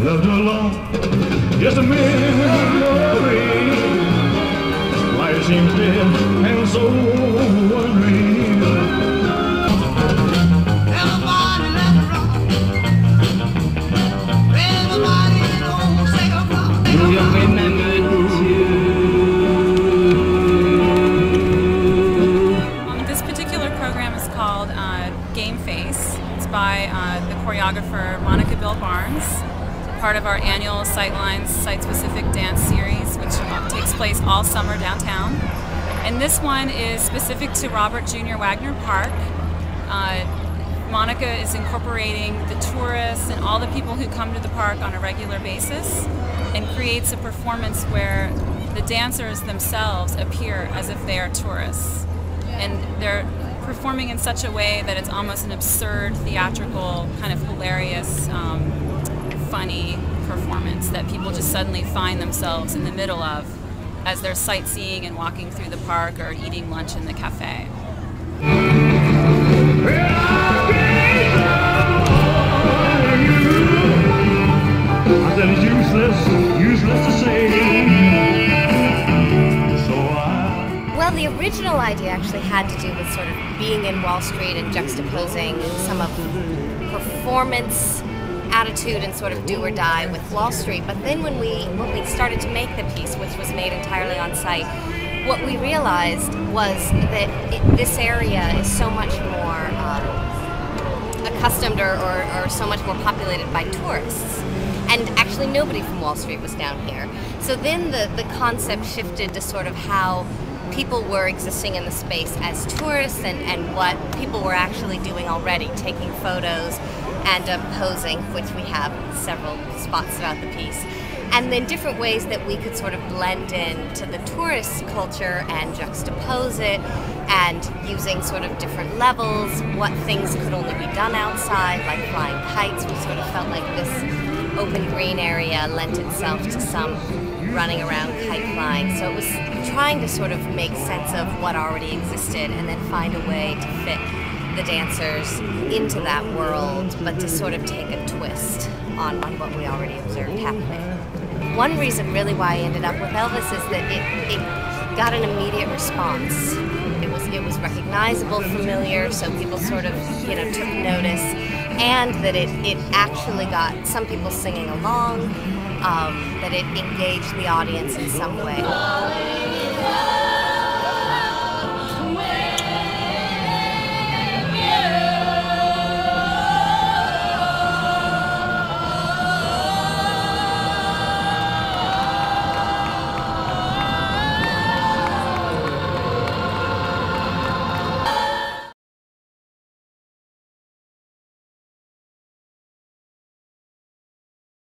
left alone, just a memory. Life seems dead and so unreal. Everybody let it rock. Everybody don't say a rock. Do you remember This particular program is called Game Face. It's by the choreographer Monica Bill Barnes, part of our annual Sightlines site-specific dance series, which takes place all summer downtown. And this one is specific to Robert Jr. Wagner Park. Monica is incorporating the tourists and all the people who come to the park on a regular basis and creates a performance where the dancers themselves appear as if they are tourists. And they're performing in such a way that it's almost an absurd, theatrical, kind of hilarious, funny performance that people just suddenly find themselves in the middle of as they're sightseeing and walking through the park or eating lunch in the cafe. Useless to say. Well, the original idea actually had to do with sort of being in Wall Street and juxtaposing some of performance attitude and sort of do or die with Wall Street. But then when we started to make the piece, which was made entirely on site, what we realized was that this area is so much more accustomed or so much more populated by tourists. And actually nobody from Wall Street was down here. So then the concept shifted to sort of how people were existing in the space as tourists and what people were actually doing already, taking photos and posing, which we have several spots throughout the piece. And then different ways that we could sort of blend in to the tourist culture and juxtapose it, and using sort of different levels, what things could only be done outside, like flying kites. We sort of felt like this open green area lent itself to some running around kite flying. So it was trying to sort of make sense of what already existed and then find a way to fit the dancers into that world, but to sort of take a twist on what we already observed happening. One reason really why I ended up with Elvis is that it got an immediate response. It was recognizable, familiar, so people sort of, you know, took notice, and that it actually got some people singing along, that it engaged the audience in some way.